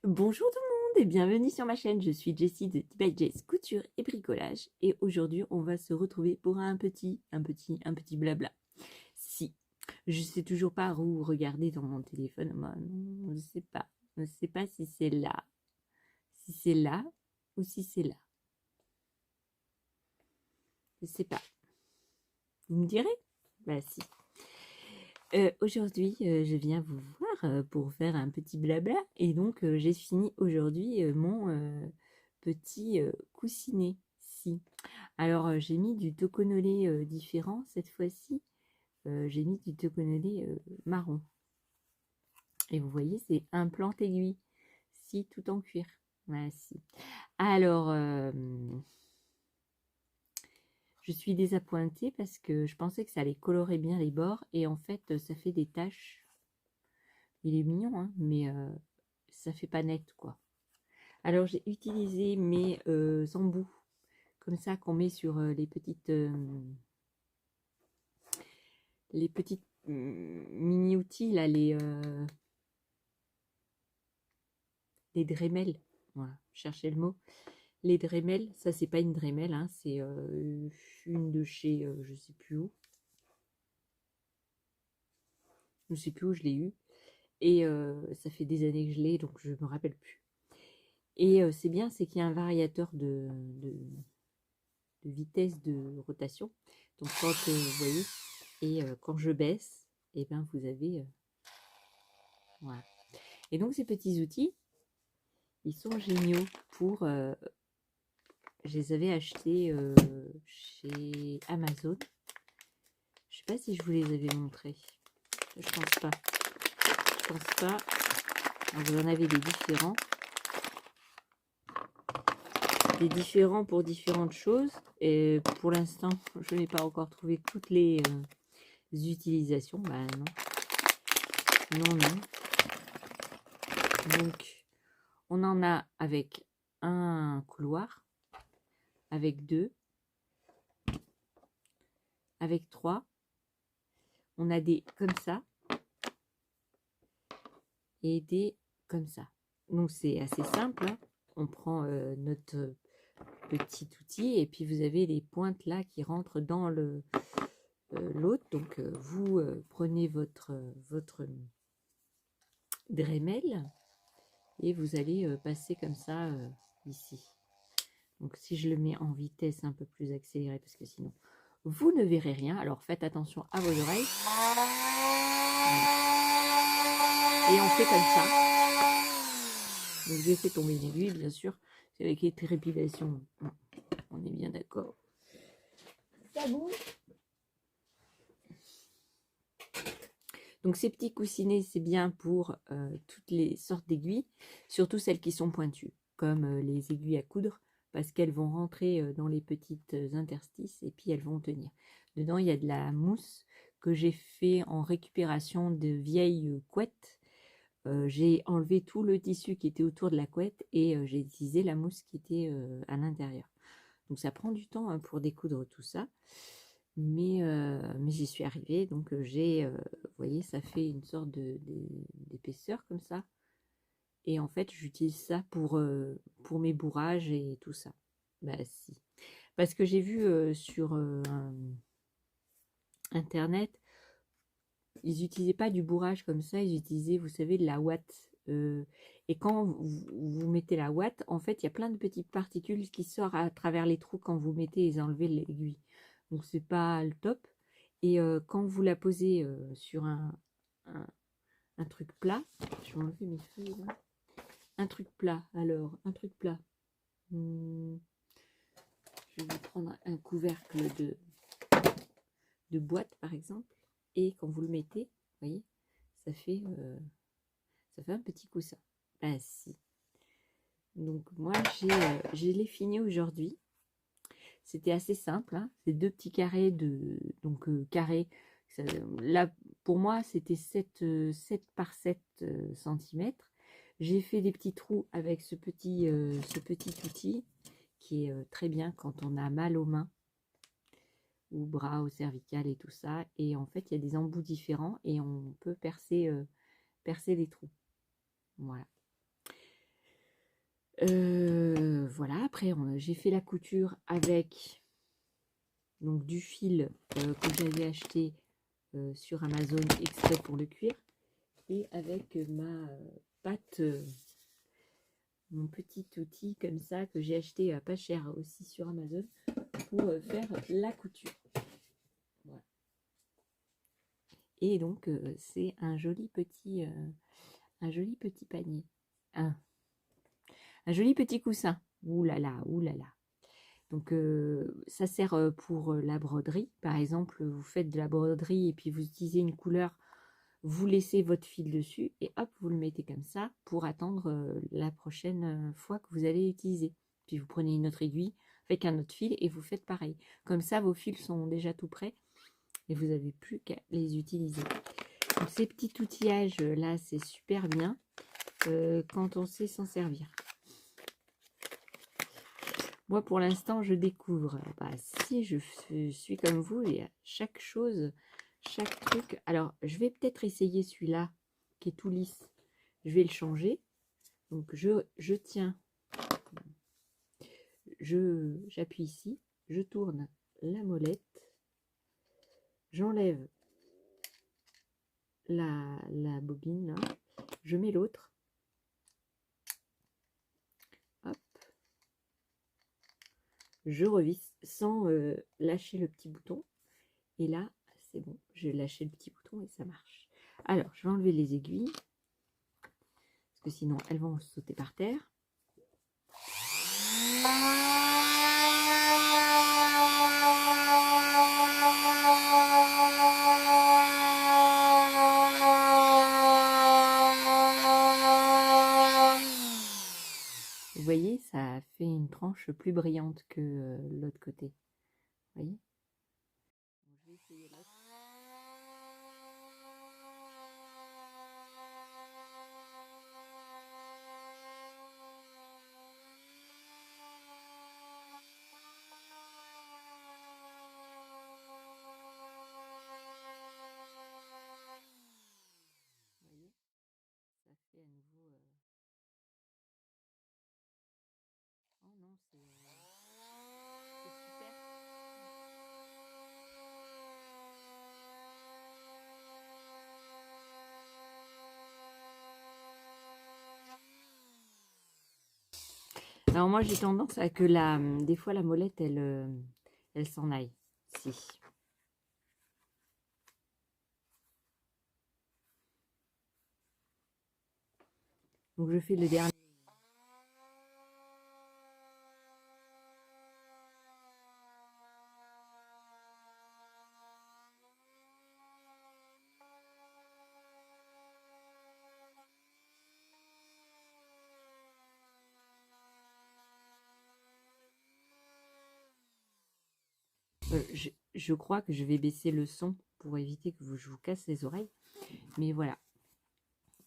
Bonjour tout le monde et bienvenue sur ma chaîne, je suis Jessie de By Jess Couture et Bricolage et aujourd'hui on va se retrouver pour un petit blabla. Si, je sais toujours pas où regarder dans mon téléphone, moi, non, je sais pas si c'est là ou si c'est là, je sais pas, vous me direz? Bah si. Aujourd'hui, je viens vous voir pour faire un petit blabla et donc j'ai fini aujourd'hui mon petit coussinet. Si. Alors j'ai mis du toconolé différent cette fois-ci. J'ai mis du toconolé marron. Et vous voyez, c'est un plante-aiguille. Si, tout en cuir. Voilà, si. Alors, je suis désappointée parce que je pensais que ça allait colorer bien les bords et en fait, ça fait des taches. Il est mignon, hein, mais ça fait pas net, quoi. Alors, j'ai utilisé mes embouts, comme ça, qu'on met sur les petites mini-outils, là, les Dremel. Voilà, cherchez le mot. Les Dremel, ça, c'est pas une Dremel, hein, c'est une de chez, je sais plus où. Je sais plus où je l'ai eu. Et ça fait des années que je l'ai, donc je me rappelle plus. Et c'est bien, c'est qu'il y a un variateur de vitesse de rotation. Donc quand vous voyez, et quand je baisse, et ben vous avez voilà. Et donc ces petits outils, ils sont géniaux pour je les avais achetés chez Amazon. Je sais pas si je vous les avais montrés. Je pense pas. Je pense pas. Alors, vous en avez des différents. Des différents pour différentes choses. Et pour l'instant, je n'ai pas encore trouvé toutes les utilisations. Bah non. Non, non. Donc, on en a avec un couloir, avec 2, avec 3. On a des comme ça et des comme ça. Donc, c'est assez simple, hein. On prend notre petit outil et puis vous avez les pointes là qui rentrent dans l'autre. Donc, vous prenez votre Dremel et vous allez passer comme ça ici. Donc si je le mets en vitesse un peu plus accélérée, parce que sinon vous ne verrez rien, alors faites attention à vos oreilles. Et on fait comme ça. Donc j'ai fait tomber une aiguille, bien sûr, c'est avec les trépidations. On est bien d'accord. Ça bouge. Donc ces petits coussinets, c'est bien pour toutes les sortes d'aiguilles, surtout celles qui sont pointues, comme les aiguilles à coudre, parce qu'elles vont rentrer dans les petites interstices et puis elles vont tenir. Dedans, il y a de la mousse que j'ai fait en récupération de vieilles couettes. J'ai enlevé tout le tissu qui était autour de la couette et j'ai utilisé la mousse qui était à l'intérieur. Donc ça prend du temps hein, pour découdre tout ça. Mais j'y suis arrivée, donc j'ai, vous voyez, ça fait une sorte d'épaisseur comme ça. Et en fait, j'utilise ça pour mes bourrages et tout ça. Bah si. Parce que j'ai vu sur Internet, ils n'utilisaient pas du bourrage comme ça, ils utilisaient, vous savez, de la ouate. Et quand vous mettez la ouate, en fait, il y a plein de petites particules qui sortent à travers les trous quand vous mettez et enlevez l'aiguille. Donc, c'est pas le top. Et quand vous la posez sur un truc plat, je vais enlever mes feuilles là. Un truc plat, alors, un truc plat. Je vais prendre un couvercle de boîte, par exemple. Et quand vous le mettez, vous voyez, ça fait un petit coussin. Ah si. Donc moi j'ai les fini aujourd'hui. C'était assez simple, hein. C'est 2 petits carrés donc carrés. Là pour moi c'était 7 par 7 cm. J'ai fait des petits trous avec ce petit outil qui est très bien quand on a mal aux mains, aux bras, aux cervicales et tout ça. Et en fait il y a des embouts différents et on peut percer les trous. Voilà. Voilà, après j'ai fait la couture avec donc du fil que j'avais acheté sur Amazon exprès pour le cuir, et avec ma pâte, mon petit outil comme ça que j'ai acheté à pas cher aussi sur Amazon pour faire la couture. Voilà. Et donc c'est un joli petit panier, un joli petit coussin. Ouh là là, ouh là là. Donc ça sert pour la broderie. Par exemple, vous faites de la broderie et puis vous utilisez une couleur, vous laissez votre fil dessus et hop, vous le mettez comme ça pour attendre la prochaine fois que vous allez utiliser. Puis vous prenez une autre aiguille avec un autre fil et vous faites pareil. Comme ça, vos fils sont déjà tout prêts et vous n'avez plus qu'à les utiliser. Donc, ces petits outillages là, c'est super bien quand on sait s'en servir. Moi, pour l'instant, je découvre. Bah, si je suis comme vous, il y a chaque chose, chaque truc. Alors, je vais peut-être essayer celui-là qui est tout lisse. Je vais le changer. Donc, je tiens, j'appuie ici, je tourne la molette, j'enlève la bobine, là. Je mets l'autre. Hop. Je revisse sans lâcher le petit bouton. Et là, c'est bon, j'ai lâché le petit bouton et ça marche. Alors, je vais enlever les aiguilles, parce que sinon, elles vont sauter par terre. Vous voyez, ça fait une tranche plus brillante que l'autre côté. Vous voyez? Je vais essayer l'autre. Vous voyez, ça fait à nouveau. Oh non, c'est super. Alors moi, j'ai tendance à que des fois la molette, elle s'en aille. Si. Donc je fais le dernier. Je crois que je vais baisser le son pour éviter que je vous casse les oreilles. Mais voilà.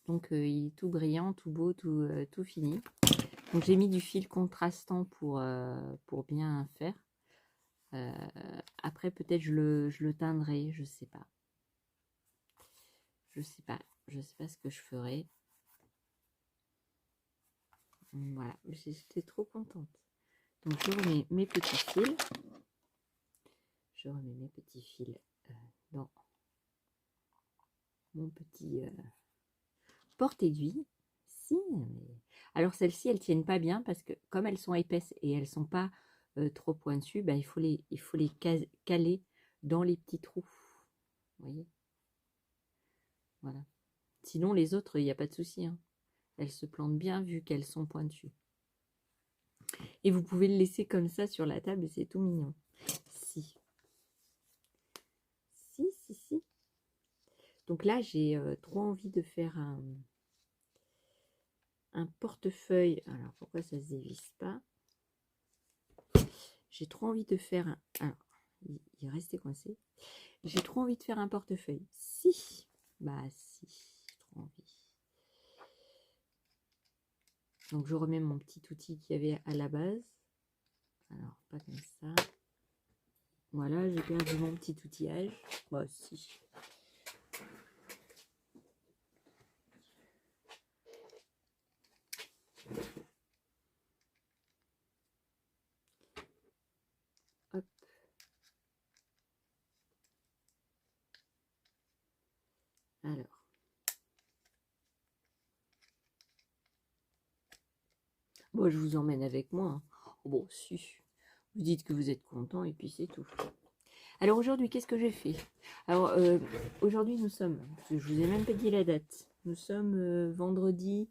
Donc il est tout brillant, tout beau, tout fini. Donc j'ai mis du fil contrastant pour bien faire. Après peut-être je le teindrai, je sais pas. Je sais pas ce que je ferai. Voilà, j'étais trop contente. Donc je remets mes petits fils. Je remets mes petits fils dans mon petit porte-aiguille. Si, alors celles-ci, elles tiennent pas bien parce que comme elles sont épaisses et elles sont pas trop pointues, bah, il faut les caler dans les petits trous. Vous voyez? Voilà. Sinon, les autres, il n'y a pas de souci, hein. Elles se plantent bien vu qu'elles sont pointues. Et vous pouvez le laisser comme ça sur la table et c'est tout mignon. Si. Si. Donc là, j'ai trop envie de faire un portefeuille. Alors, pourquoi ça ne se dévisse pas? J'ai trop envie de faire un... Alors, il est resté coincé. J'ai trop envie de faire un portefeuille. Si. Bah si, trop envie. Donc je remets mon petit outil qu'il y avait à la base. Alors, pas comme ça. Voilà, j'ai perdu mon petit outillage. Bah si. Moi, je vous emmène avec moi, hein. Oh, bon, si. Vous dites que vous êtes content et puis c'est tout. Alors aujourd'hui, qu'est-ce que j'ai fait? Alors aujourd'hui, nous sommes, je vous ai même pas dit la date. Nous sommes vendredi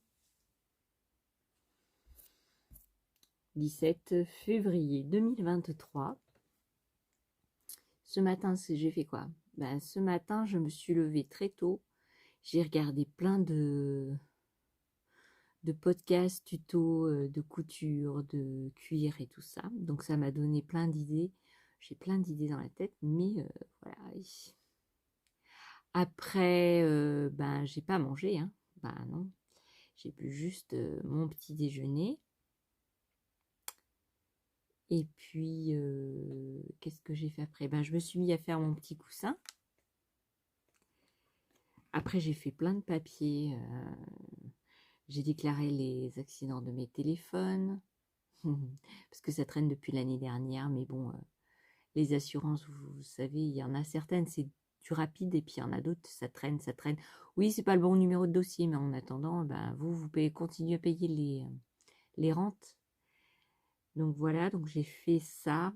17 février 2023. Ce matin, j'ai fait quoi? Ben, ce matin, je me suis levée très tôt. J'ai regardé plein de podcasts, tutos de couture, de cuir et tout ça. Donc ça m'a donné plein d'idées. J'ai plein d'idées dans la tête, mais voilà. Après, ben j'ai pas mangé, hein. Ben non, j'ai bu juste mon petit déjeuner. Et puis, qu'est-ce que j'ai fait après? Ben je me suis mis à faire mon petit coussin. Après, j'ai fait plein de papiers. J'ai déclaré les accidents de mes téléphones. Parce que ça traîne depuis l'année dernière. Mais bon, les assurances, vous savez, il y en a certaines, c'est du rapide. Et puis, il y en a d'autres, ça traîne, ça traîne. Oui, c'est pas le bon numéro de dossier. Mais en attendant, ben, vous continuez à payer les rentes. Donc, voilà. Donc, j'ai fait ça.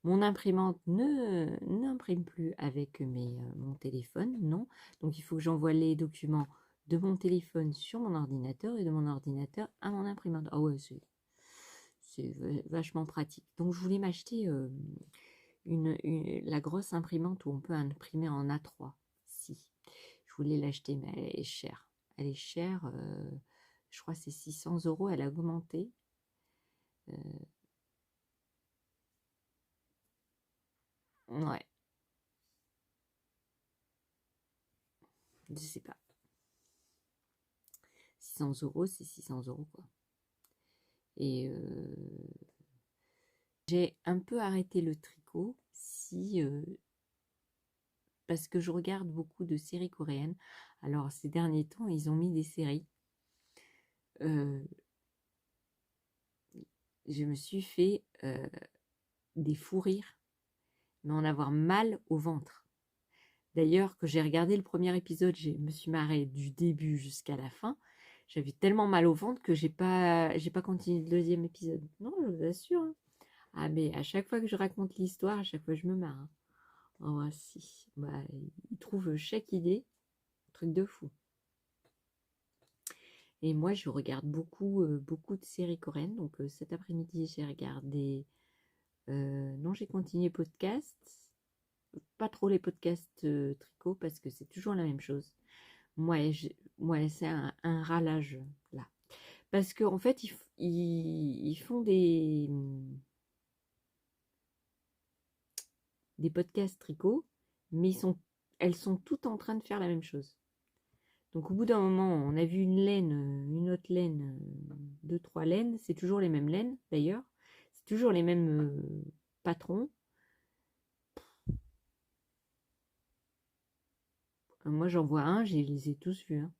Mon imprimante n'imprime plus avec mon téléphone, non. Donc il faut que j'envoie les documents de mon téléphone sur mon ordinateur et de mon ordinateur à mon imprimante. Ah ouais, c'est vachement pratique. Donc je voulais m'acheter la grosse imprimante où on peut imprimer en A3. Si, je voulais l'acheter, mais elle est chère. Elle est chère, je crois que c'est 600 €, elle a augmenté. Ouais, je sais pas. 600 €, c'est 600 € quoi. Et j'ai un peu arrêté le tricot parce que je regarde beaucoup de séries coréennes. Alors ces derniers temps, ils ont mis des séries. Je me suis fait des fous rires, mais en avoir mal au ventre. D'ailleurs, que j'ai regardé le premier épisode, je me suis marrée du début jusqu'à la fin. J'avais tellement mal au ventre que j'ai pas continué le deuxième épisode. Non, je vous assure, hein. Ah, mais à chaque fois que je raconte l'histoire, à chaque fois je me marre, hein. Oh, si. Bah, il trouve chaque idée, un truc de fou. Et moi, je regarde beaucoup, beaucoup de séries coréennes. Donc cet après-midi, j'ai regardé. Non, j'ai continué podcast. Pas trop les podcasts tricot parce que c'est toujours la même chose. Moi, c'est un râlage là. Parce qu'en fait, ils font des podcasts tricot, mais elles sont toutes en train de faire la même chose. Donc au bout d'un moment, on a vu une autre laine, deux, trois laines. C'est toujours les mêmes laines d'ailleurs. C'est toujours les mêmes patrons. Moi j'en vois un, je les ai tous vus, hein.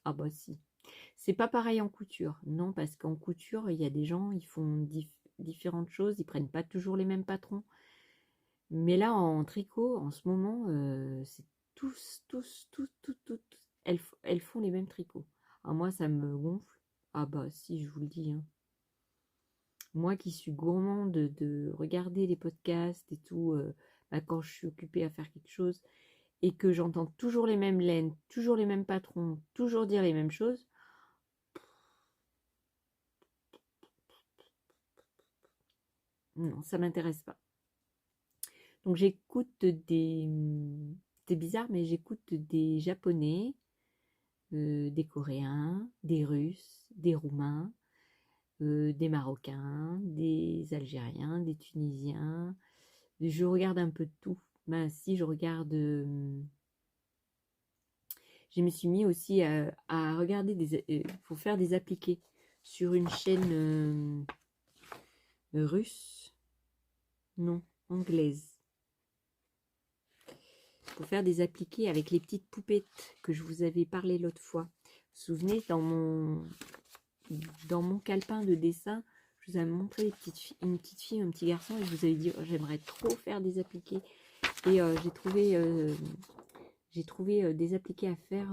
Ah bah si. C'est pas pareil en couture. Non, parce qu'en couture, il y a des gens, ils font différentes choses, ils prennent pas toujours les mêmes patrons. Mais là, en tricot, en ce moment, c'est tous, elles font les mêmes tricots. Ah, moi, ça me gonfle. Ah bah si, je vous le dis, hein. Moi qui suis gourmande de regarder les podcasts et tout, bah, quand je suis occupée à faire quelque chose et que j'entends toujours les mêmes laines, toujours les mêmes patrons, toujours dire les mêmes choses, non, ça m'intéresse pas. Donc j'écoute c'est bizarre, mais j'écoute des Japonais, des Coréens, des Russes, des Roumains, des Marocains, des Algériens, des Tunisiens. Je regarde un peu de tout. Ben si, je regarde. Je me suis mis aussi à regarder pour faire des appliqués sur une chaîne russe, non, anglaise. Pour faire des appliqués avec les petites poupettes que je vous avais parlé l'autre fois. Vous vous souvenez, dans mon calepin de dessin, je vous avais montré une petite fille, un petit garçon, et je vous avais dit oh, j'aimerais trop faire des appliqués. Et j'ai trouvé des appliqués à faire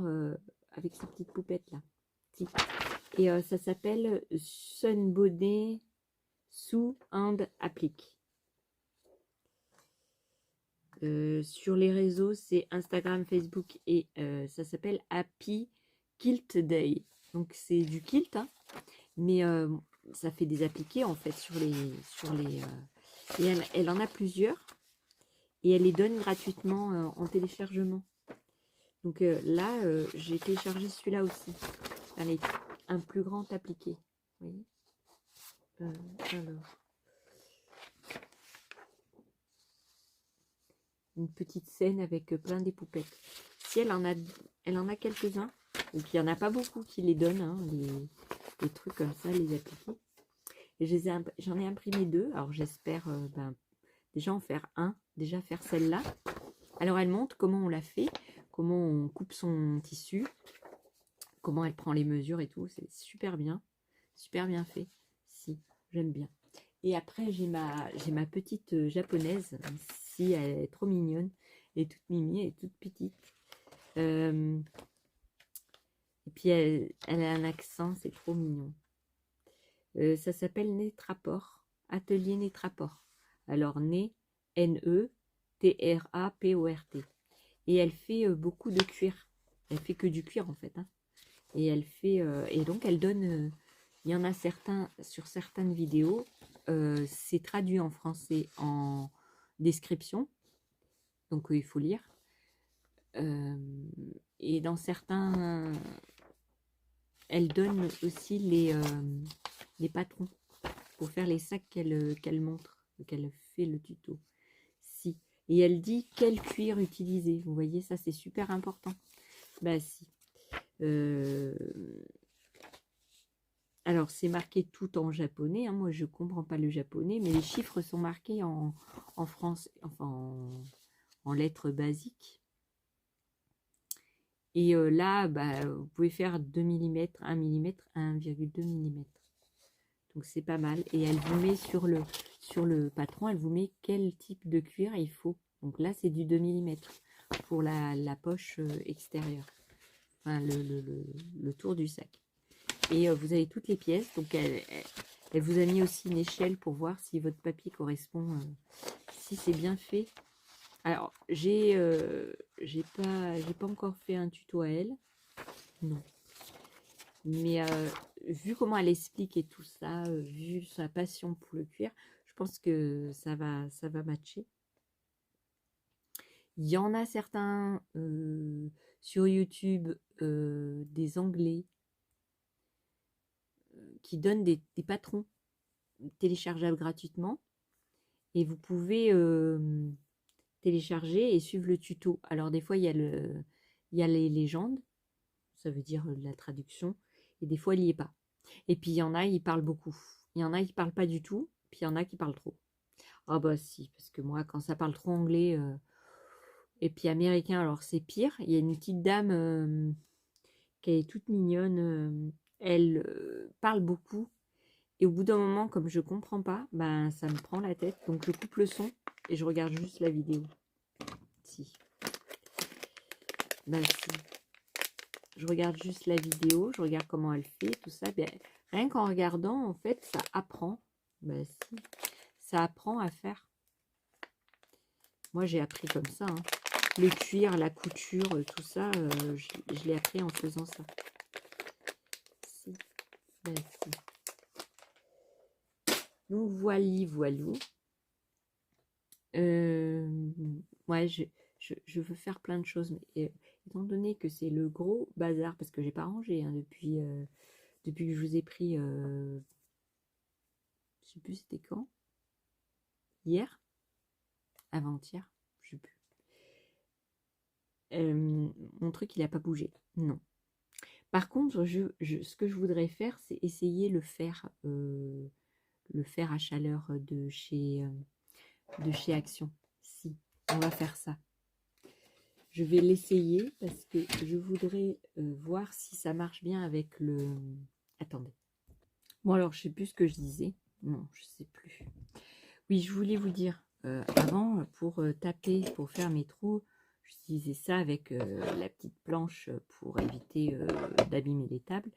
avec ces petites poupettes là. Si. Et ça s'appelle Sunbonnet Sew and Applique. Sur les réseaux, c'est Instagram, Facebook et ça s'appelle Happy Kilt Day. Donc c'est du kilt, hein, mais ça fait des appliqués en fait sur les et elle en a plusieurs et elle les donne gratuitement en téléchargement. Donc là, j'ai téléchargé celui-là aussi. Allez, un plus grand appliqué. Vous voyez alors. Une petite scène avec plein des-poupettes. Si elle en a quelques-uns, et puis il n'y en a pas beaucoup qui les donnent, hein, les trucs comme ça, les appliqués. Et j'en ai imprimé 2, alors j'espère déjà en faire déjà faire celle-là. Alors elle montre comment on la fait, comment on coupe son tissu, comment elle prend les mesures et tout, c'est super bien fait. Si, j'aime bien. Et après j'ai ma petite japonaise, si elle est trop mignonne, elle est toute mimi, elle est toute petite. Et puis elle a un accent, c'est trop mignon. Ça s'appelle Netraport, Atelier Netraport. Alors N-E-T-R-A-P-O-R-T. Et elle fait beaucoup de cuir. Elle fait que du cuir en fait. Hein. Et elle fait et donc elle donne. Il y en a certains sur certaines vidéos. C'est traduit en français en description. Donc il faut lire. Et dans certains, elle donne aussi les patrons pour faire les sacs qu'elle montre, qu'elle fait le tuto. Si. Et elle dit quel cuir utiliser. Vous voyez, ça c'est super important. Bah si. Alors c'est marqué tout en japonais. Hein. Moi je comprends pas le japonais, mais les chiffres sont marqués en France, enfin en lettres basiques. Et là, vous pouvez faire 2 mm, 1 mm, 1,2 mm. Donc c'est pas mal. Et elle vous met sur le patron, elle vous met quel type de cuir il faut. Donc là, c'est du 2 mm pour la poche extérieure. Enfin, le tour du sac. Et vous avez toutes les pièces. Donc elle vous a mis aussi une échelle pour voir si votre papier correspond, si c'est bien fait. Alors, j'ai pas encore fait un tuto à elle. Non. Mais vu comment elle explique et tout ça, vu sa passion pour le cuir, je pense que ça va matcher. Il y en a certains sur YouTube, des Anglais, qui donnent des patrons téléchargeables gratuitement. Et vous pouvez télécharger et suivre le tuto. Alors des fois, il y a les légendes, ça veut dire la traduction, et des fois, il n'y est pas. Et puis, il y en a, ils parlent beaucoup. Il y en a qui parlent pas du tout, puis il y en a qui parlent trop. Ah bah si, parce que moi, quand ça parle trop anglais, et puis américain, alors c'est pire. Il y a une petite dame qui est toute mignonne, elle parle beaucoup, et au bout d'un moment, comme je comprends pas, ça me prend la tête, donc je coupe le son, et je regarde juste la vidéo. Si. Si. Je regarde juste la vidéo, je regarde comment elle fait, tout ça. Rien qu'en regardant, en fait, ça apprend. Si. Ça apprend à faire. Moi, j'ai appris comme ça. Hein. Le cuir, la couture, tout ça, je l'ai appris en faisant ça. Si. Si. Donc, voilou. Ouais, je veux faire plein de choses, mais étant donné que c'est le gros bazar, parce que j'ai pas rangé hein, depuis que je vous ai pris, je sais plus c'était quand, hier, avant-hier, je sais plus. Mon truc il a pas bougé, non. Par contre, ce que je voudrais faire, c'est essayer le fer à chaleur de chez Action. Si, on va faire ça. Je vais l'essayer parce que je voudrais voir si ça marche bien avec le... Attendez. Bon, alors, je sais plus ce que je disais. Non, je sais plus. Oui, je voulais vous dire, avant, pour taper, pour faire mes trous, j'utilisais ça avec la petite planche pour éviter d'abîmer les tables.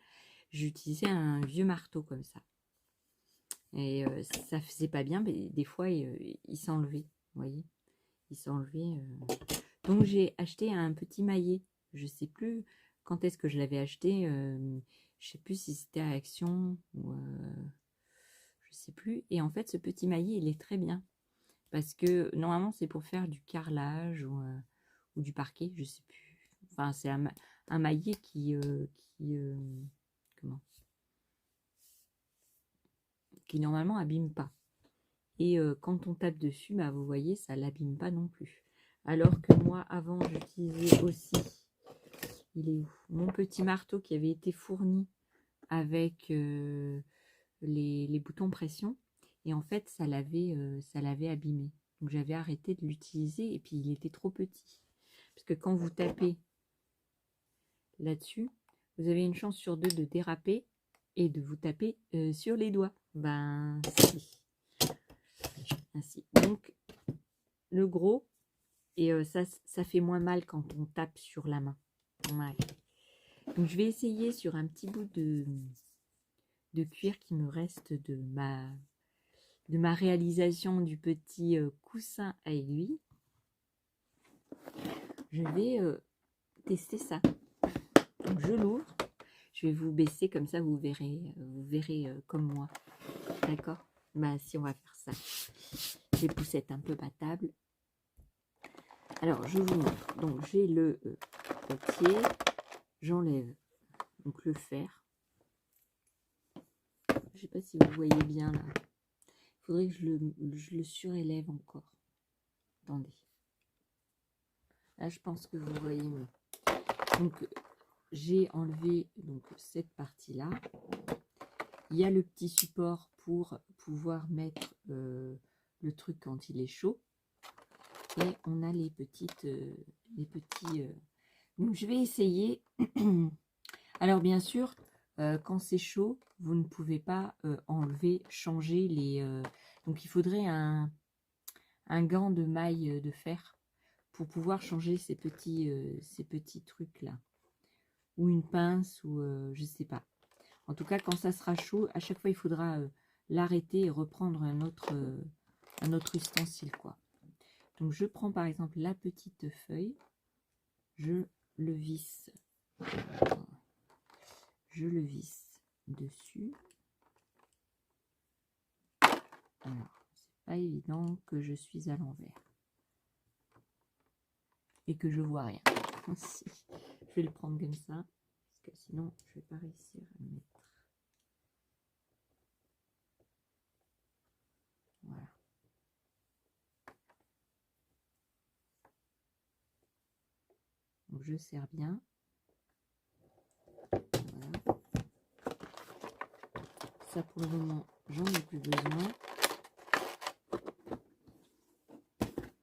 j'utilisais un vieux marteau comme ça. Et ça faisait pas bien, mais des fois, il s'enlevait, vous voyez, il s'enlevait. Donc, j'ai acheté un petit maillet. Je sais plus quand est-ce que je l'avais acheté. Je sais plus si c'était à Action ou je sais plus. Et en fait, ce petit maillet, il est très bien. Parce que normalement, c'est pour faire du carrelage ou du parquet, je sais plus. Enfin, c'est un maillet comment, qui normalement abîme pas. Et quand on tape dessus, bah, vous voyez, ça l'abîme pas non plus. Alors que moi, avant, j'utilisais aussi, il est où, mon petit marteau qui avait été fourni avec les boutons pression. Et en fait, ça l'avait abîmé. Donc j'avais arrêté de l'utiliser et puis il était trop petit. Parce que quand vous tapez là-dessus, vous avez une chance sur 2 de déraper et de vous taper sur les doigts. Ben, si. Ainsi. Donc, le gros, et ça fait moins mal quand on tape sur la main. Ouais. Donc, je vais essayer sur un petit bout de cuir qui me reste de ma réalisation du petit coussin à aiguille. Je vais tester ça. Donc, je l'ouvre. Je vais vous baisser comme ça, vous verrez comme moi. D'accord? Bah, si on va faire ça. Je vais pousser un peu ma table. Alors, je vous montre. Donc, j'ai le papier. J'enlève donc le fer. Je ne sais pas si vous voyez bien là. Il faudrait que je le surélève encore. Attendez. Là, je pense que vous voyez mieux. Donc, j'ai enlevé donc cette partie-là. Il y a le petit support pour pouvoir mettre le truc quand il est chaud. Et on a les petits. Donc, je vais essayer. Alors, bien sûr, quand c'est chaud, vous ne pouvez pas changer les... donc, il faudrait un gant de maille de fer pour pouvoir changer ces petits trucs-là. Ou une pince, ou je sais pas. En tout cas, quand ça sera chaud, à chaque fois, il faudra l'arrêter et reprendre un autre ustensile, quoi. Donc, je prends par exemple la petite feuille. Je le visse dessus. Alors, c'est pas évident que je suis à l'envers et que je vois rien. Je vais le prendre comme ça parce que sinon je vais pas réussir à le mettre. Voilà. Donc je serre bien. Voilà. Ça pour le moment, j'en ai plus besoin.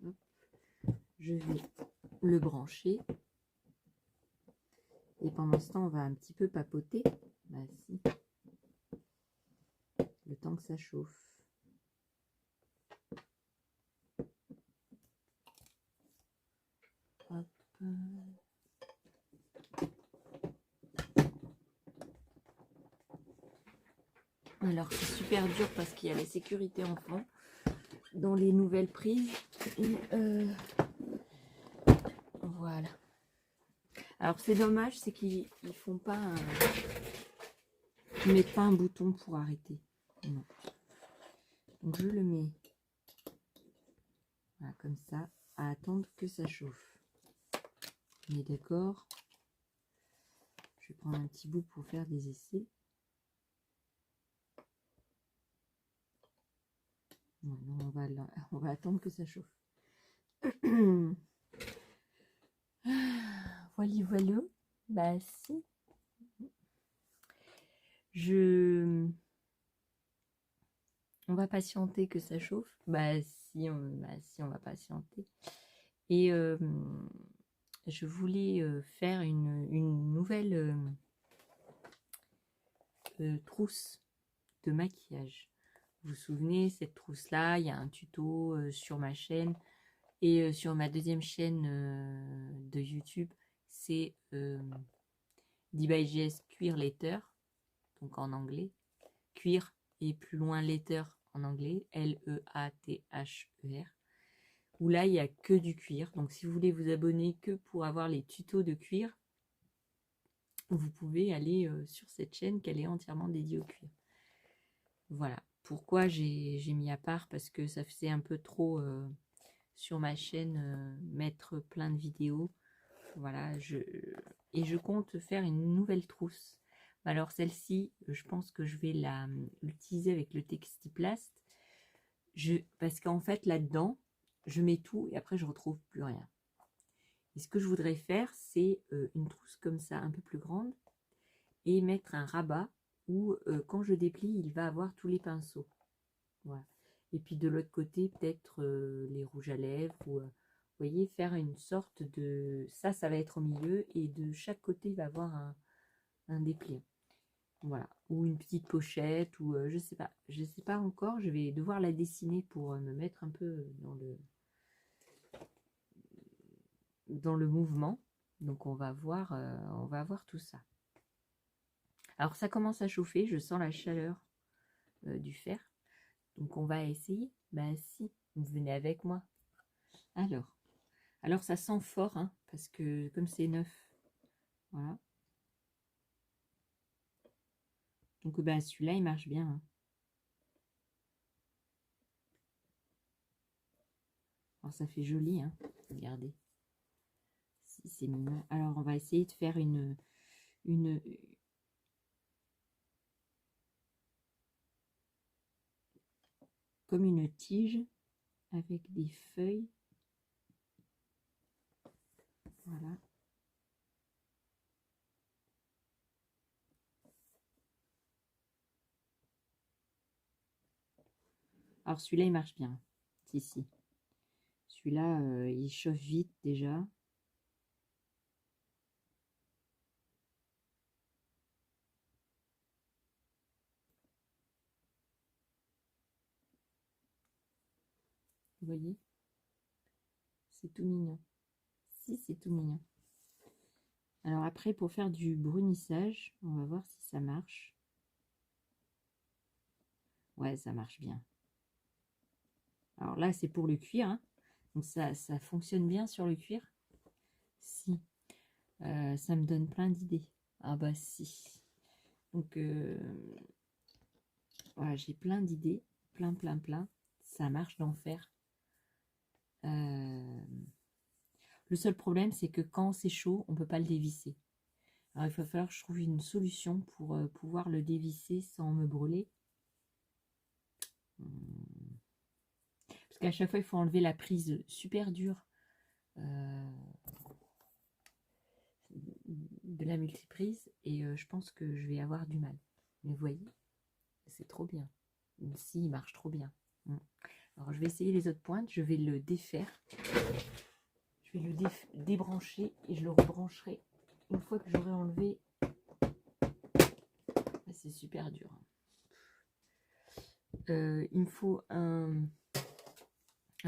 Hop. Je vais le brancher. Et pendant ce temps, on va un petit peu papoter. Bah, si. Le temps que ça chauffe. Hop. Alors c'est super dur parce qu'il y a la sécurité en fond dans les nouvelles prises. Et voilà. Alors c'est dommage, c'est qu'ils font pas ils mettent pas un bouton pour arrêter. Non. Donc je le mets voilà, comme ça, à attendre que ça chauffe. On est d'accord. Je vais prendre un petit bout pour faire des essais. Maintenant, on va attendre que ça chauffe. Voilà. Bah si. On va patienter que ça chauffe. Bah si, on va patienter. Et je voulais faire une nouvelle trousse de maquillage. Vous vous souvenez, cette trousse-là, il y a un tuto sur ma chaîne. Et sur ma deuxième chaîne de YouTube, c'est DBYJS Cuir Letter. donc en anglais, cuir, et plus loin letter en anglais, L-E-A-T-H-E-R, où là il n'y a que du cuir. Donc si vous voulez vous abonner que pour avoir les tutos de cuir, vous pouvez aller sur cette chaîne qu'elle est entièrement dédiée au cuir. Voilà. Pourquoi j'ai mis à part? Parce que ça faisait un peu trop sur ma chaîne mettre plein de vidéos. Voilà. Et je compte faire une nouvelle trousse. Alors celle-ci, je pense que je vais l'utiliser avec le Textiplast. Parce qu'en fait là-dedans, je mets tout et après je retrouve plus rien. Et ce que je voudrais faire, c'est une trousse comme ça, un peu plus grande, et mettre un rabat où quand je déplie, il va avoir tous les pinceaux. Voilà. Et puis de l'autre côté, peut-être les rouges à lèvres, ou vous voyez, faire une sorte de... Ça va être au milieu, et de chaque côté, il va avoir un dépliant. Voilà. Ou une petite pochette, ou je sais pas. Je sais pas encore, je vais devoir la dessiner pour me mettre un peu dans le mouvement. Donc on va voir tout ça. Alors ça commence à chauffer, je sens la chaleur du fer. Donc on va essayer. Ben si, vous venez avec moi. Alors ça sent fort, hein, parce que comme c'est neuf, voilà. Donc ben celui-là il marche bien. Hein. Alors ça fait joli, hein. Regardez. Si c'est mignon. Alors on va essayer de faire comme une tige avec des feuilles. Voilà. Alors celui-là il marche bien. Si. Celui-là il chauffe vite déjà. Vous voyez? C'est tout mignon. Si, c'est tout mignon. Alors après, pour faire du brunissage, on va voir si ça marche. Ouais, ça marche bien. Alors là, c'est pour le cuir. Hein. Donc ça fonctionne bien sur le cuir. Si. Ça me donne plein d'idées. Ah bah si. Donc voilà, j'ai plein d'idées. Plein. Ça marche d'en faire. Le seul problème, c'est que quand c'est chaud, on ne peut pas le dévisser. Alors il va falloir que je trouve une solution pour pouvoir le dévisser sans me brûler. Parce qu'à chaque fois, il faut enlever la prise super dure de la multiprise. Et je pense que je vais avoir du mal. Mais vous voyez, c'est trop bien. Ici, il marche trop bien. Alors, je vais essayer les autres pointes. Je vais le défaire. Je vais le débrancher et je le rebrancherai une fois que j'aurai enlevé. C'est super dur. Il me faut un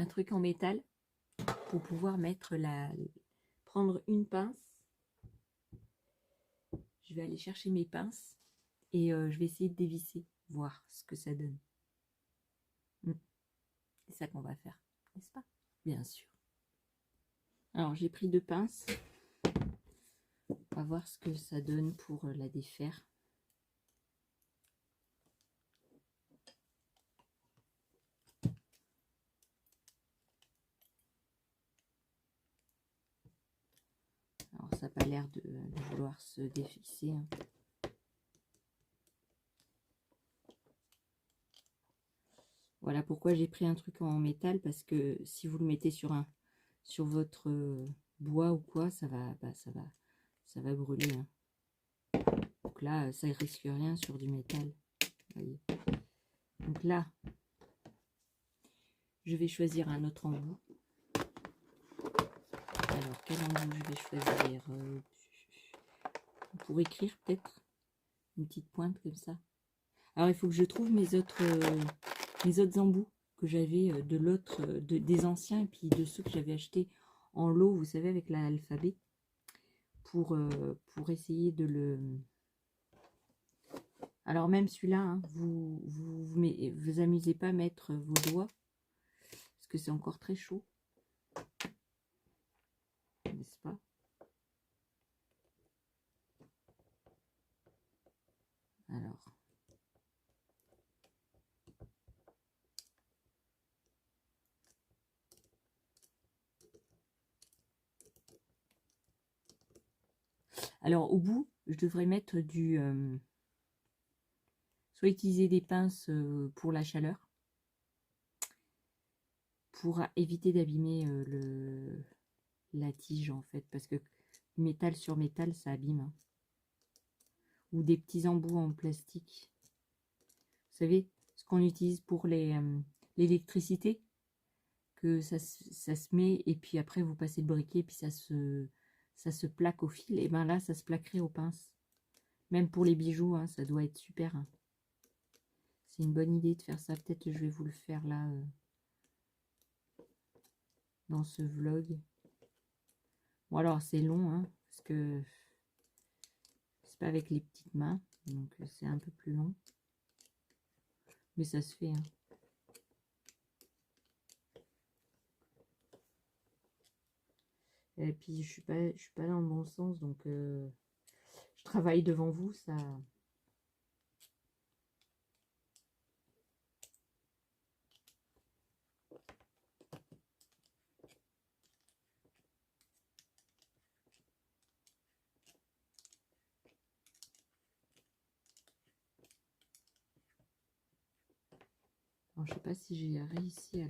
truc en métal pour pouvoir mettre prendre une pince. Je vais aller chercher mes pinces et je vais essayer de dévisser, voir ce que ça donne. C'est ça qu'on va faire, n'est-ce pas? Bien sûr. Alors j'ai pris 2 pinces. On va voir ce que ça donne pour la défaire. Alors ça n'a pas l'air de vouloir se défixer. Hein. Voilà pourquoi j'ai pris un truc en métal, parce que si vous le mettez sur votre bois ou quoi, ça va brûler. Hein. Donc là, ça risque rien sur du métal. Voyez. Donc là, je vais choisir un autre embout. Alors, quel embout je vais choisir pour écrire peut-être une petite pointe comme ça. Alors, il faut que je trouve mes autres embouts que j'avais des anciens et puis de ceux que j'avais achetés en lot, vous savez, avec l'alphabet, pour essayer de le... Alors même celui-là, hein, vous amusez pas à mettre vos doigts, parce que c'est encore très chaud, n'est-ce pas? Alors, au bout, je devrais mettre du... soit utiliser des pinces pour la chaleur, pour éviter d'abîmer la tige en fait, parce que métal sur métal, ça abîme. Hein. Ou des petits embouts en plastique. Vous savez, ce qu'on utilise pour l'électricité, que ça se met, et puis après vous passez le briquet, puis ça se plaque au fil, et bien là, ça se plaquerait aux pinces. Même pour les bijoux, hein, ça doit être super. Hein. C'est une bonne idée de faire ça. Peut-être que je vais vous le faire là, dans ce vlog. Bon alors, c'est long, hein, parce que c'est pas avec les petites mains, donc c'est un peu plus long. Mais ça se fait, hein. Et puis je suis pas dans le bon sens, donc je travaille devant vous, ça. Alors, je sais pas si j'ai réussi à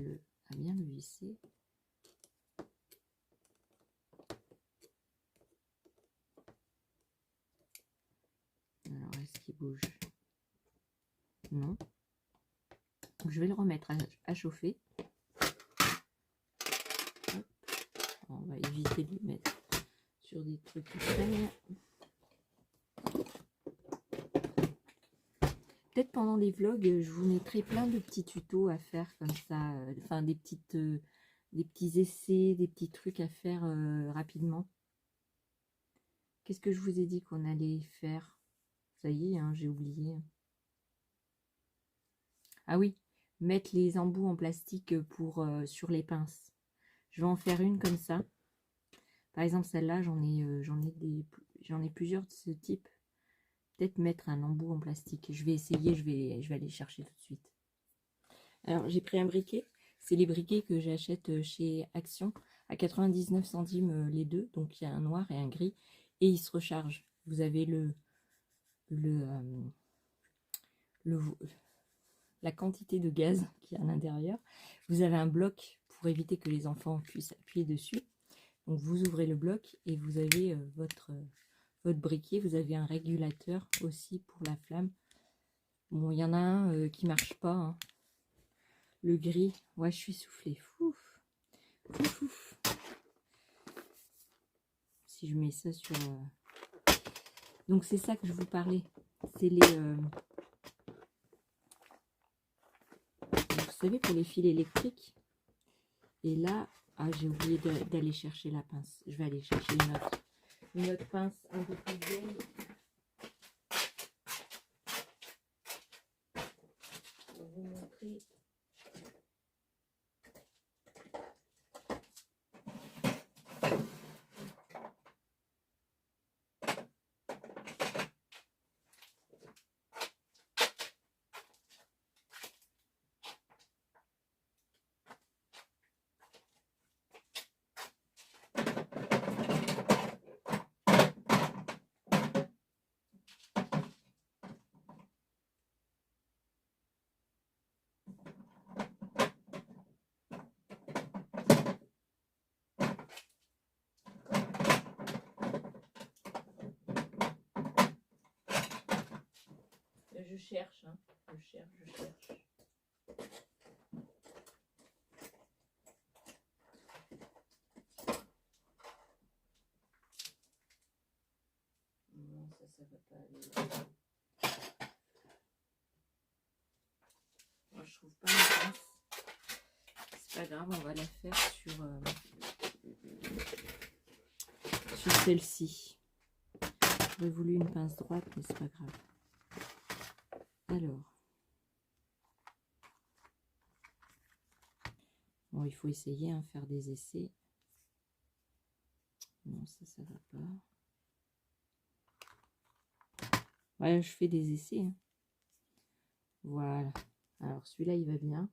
bien le visser. Alors, est-ce qu'il bouge? Non. Donc, je vais le remettre à chauffer. Hop. On va éviter de le mettre sur des trucs qui traînent. Peut-être pendant les vlogs, je vous mettrai plein de petits tutos à faire comme ça. Enfin, des petits essais, des petits trucs à faire rapidement. Qu'est-ce que je vous ai dit qu'on allait faire? Ça y est, hein, j'ai oublié. Ah oui, mettre les embouts en plastique sur les pinces. Je vais en faire une comme ça. Par exemple, celle-là, j'en ai plusieurs de ce type. Peut-être mettre un embout en plastique. Je vais essayer, je vais aller chercher tout de suite. Alors, j'ai pris un briquet. C'est les briquets que j'achète chez Action à 99 centimes les deux. Donc, il y a un noir et un gris. Et ils se rechargent. Vous avez la quantité de gaz qu'il y a à l'intérieur. Vous avez un bloc pour éviter que les enfants puissent appuyer dessus. Donc, vous ouvrez le bloc et vous avez votre briquet. Vous avez un régulateur aussi pour la flamme. Bon, il y en a un qui marche pas. Hein. Le gris. Ouais, je suis soufflée. Ouf. Ouf, ouf. Si je mets ça sur... Donc, c'est ça que je vous parlais. C'est les... Vous savez, pour les fils électriques. Et là, ah, j'ai oublié d'aller chercher la pince. Je vais aller chercher une autre pince un peu plus vieille. Pour vous montrer. Je cherche, hein. Je cherche. Non, ça va pas aller. Moi, je trouve pas la pince. C'est pas grave, on va la faire sur celle-ci. J'aurais voulu une pince droite, mais c'est pas grave. Alors, bon, il faut essayer, hein, faire des essais. Non, ça va pas. Ouais, je fais des essais, hein. Voilà. Alors, celui-là, il va bien.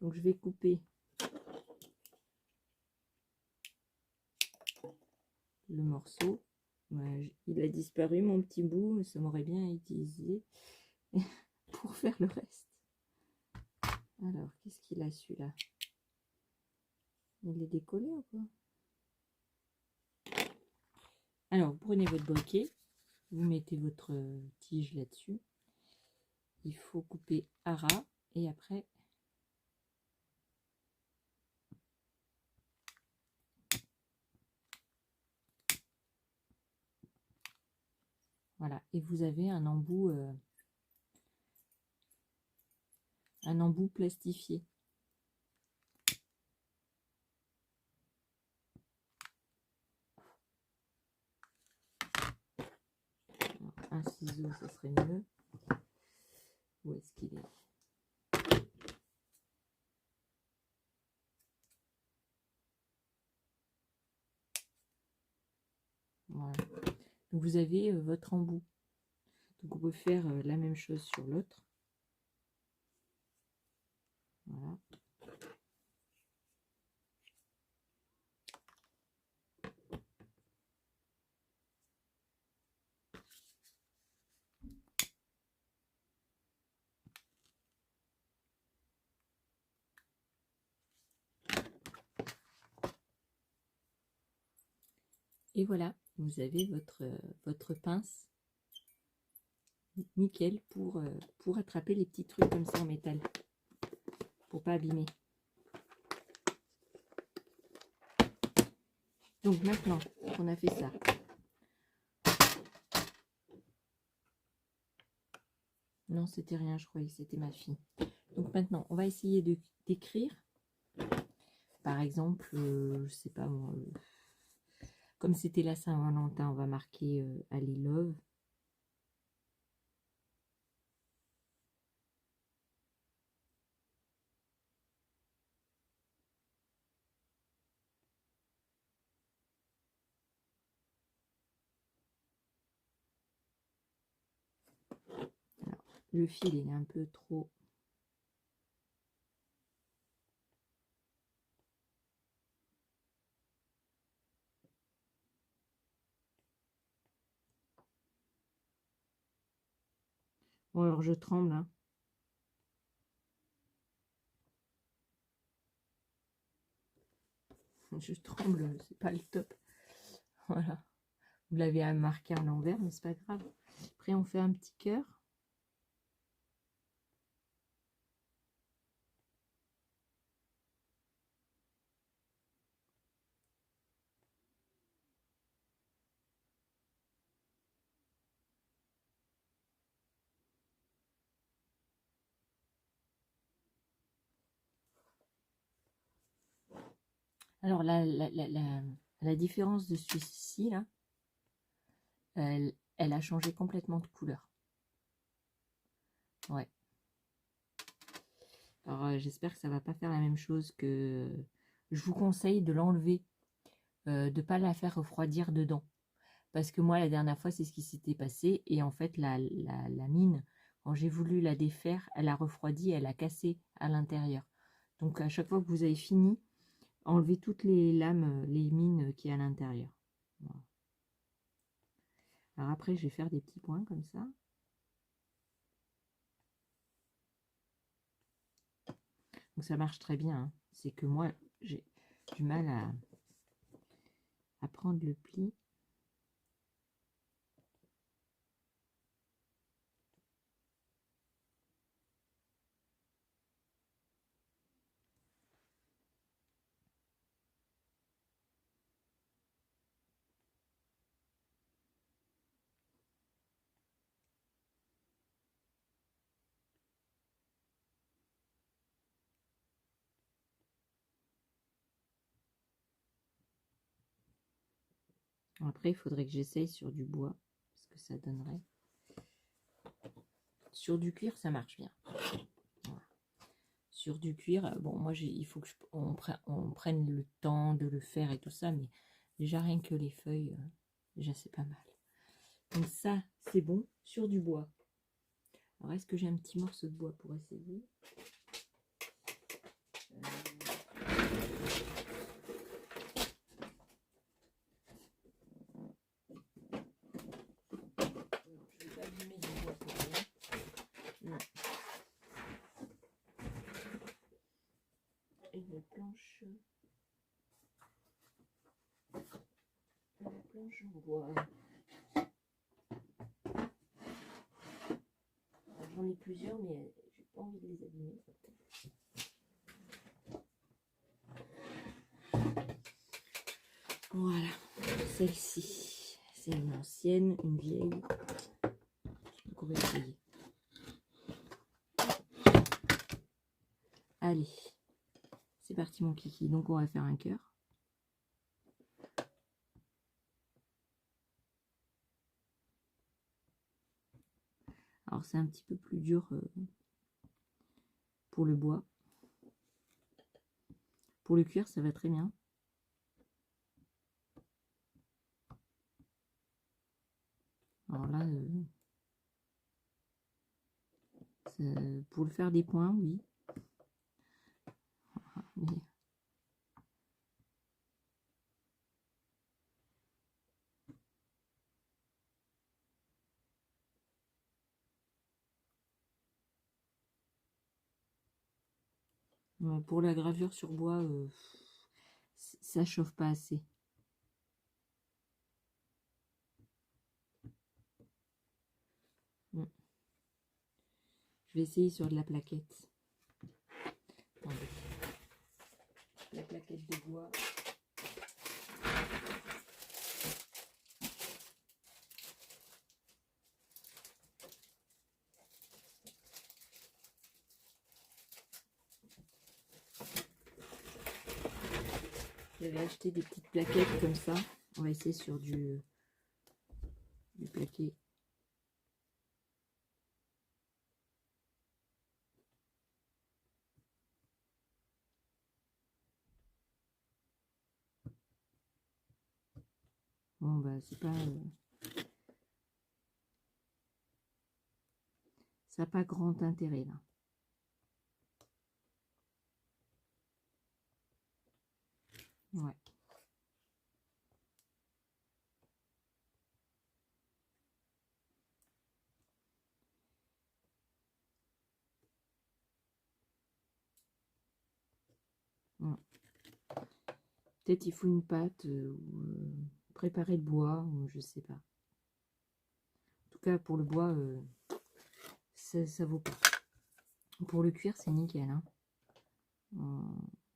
Donc, je vais couper le morceau. Ouais, il a disparu, mon petit bout. Ça m'aurait bien utilisé pour faire le reste. Alors, qu'est-ce qu'il a, celui-là? Il est décollé ou quoi? Alors, vous prenez votre briquet. Vous mettez votre tige là-dessus. Il faut couper à ras et après voilà, et vous avez un embout plastifié. Alors, un ciseau, ça serait mieux. Où est-ce qu'il est? Voilà. Donc vous avez votre embout. Donc on peut faire la même chose sur l'autre. Voilà. Et voilà, vous avez votre pince nickel pour attraper les petits trucs comme ça en métal, pour pas abîmer. Donc maintenant qu'on a fait ça, non c'était rien, je croyais que c'était ma fille. Donc maintenant on va essayer d'écrire, par exemple, je sais pas moi, comme c'était la Saint-Valentin, on va marquer Ali Love. Alors, le fil il est un peu trop. Bon alors je tremble, hein. Je tremble, c'est pas le top. Voilà. Vous l'avez marqué à l'envers, mais c'est pas grave. Après, on fait un petit cœur. Alors, la différence de celui-ci, là, elle a changé complètement de couleur. Ouais. Alors, j'espère que ça va pas faire la même chose que... Je vous conseille de l'enlever, de ne pas la faire refroidir dedans. Parce que moi, la dernière fois, c'est ce qui s'était passé. Et en fait, la mine, quand j'ai voulu la défaire, elle a refroidi, elle a cassé à l'intérieur. Donc, à chaque fois que vous avez fini, enlevez toutes les lames, les mines qui est à l'intérieur. Voilà. Alors après, je vais faire des petits points comme ça. Donc ça marche très bien, hein. C'est que moi, j'ai du mal à prendre le pli. Après, il faudrait que j'essaye sur du bois, ce que ça donnerait. Sur du cuir, ça marche bien. Voilà. Sur du cuir, bon, moi, il faut que on prenne le temps de le faire et tout ça, mais déjà, rien que les feuilles, déjà, c'est pas mal. Donc ça, c'est bon. Sur du bois. Alors, est-ce que j'ai un petit morceau de bois pour essayer? Je vais pas abîmer du bois pour rien. Non. Une planche en bois. J'en ai plusieurs, mais j'ai pas envie de les abîmer. Voilà, celle-ci, c'est une ancienne, une vieille. Donc on va essayer. Allez, c'est parti mon kiki. Donc on va faire un cœur. Alors c'est un petit peu plus dur pour le bois. Pour le cuir, ça va très bien. Alors là, pour le faire des points, oui. Mais... pour la gravure sur bois, ça chauffe pas assez. Je vais essayer sur de la plaquette. Attendez. La plaquette de bois. J'avais acheté des petites plaquettes comme ça. On va essayer sur du plaqué. Bon bah c'est pas... ça n'a pas grand intérêt là. Ouais. Peut-être il faut une pâte ou préparer le bois, ou je sais pas. En tout cas, pour le bois, ça vaut pas. Pour le cuir, c'est nickel. Hein.